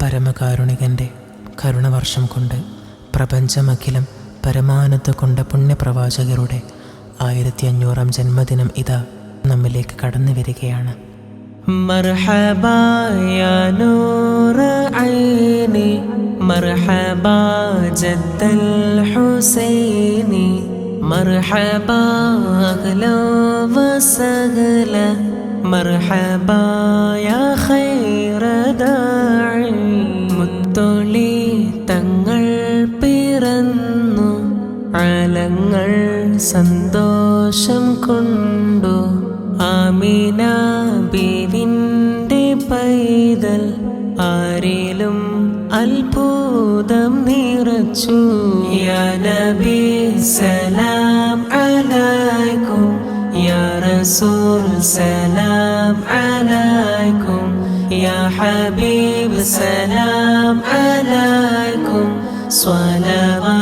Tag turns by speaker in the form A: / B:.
A: പരമകാരുണികൻ്റെ കരുണവർഷം കൊണ്ട് പ്രപഞ്ചമഖിലം പരമാനന്ദ കൊണ്ട പുണ്യപ്രവാചകരുടെ 1500-ാം ജന്മദിനം ഇതാ നമ്മിലേക്ക് കടന്നു വരികയാണ്.
B: മർഹബാ യാ നൂറ ഐനി മർഹബാ ജദ്ദൽ ഹുസൈനി മർഹബാ അഹ്ലാ വസഹ്ല മർഹബാ യാ ഖൈറ ദാഇ. മുത്തൊളി തങ്ങൾ പിറന്നു, ആലങ്ങൾ സന്തോഷം കൊണ്ടു. ആമിന ബീവിൻ്റെ പൈതൽ ആരിലും അത്ഭുതം നിറച്ചു. യാ നബി സലാം അലൈക്കും, യാ റസൂൽ സലാം അലൈക്കും, യാ ഹബീബ് സലാം അലൈക്കും. സ്വലവാ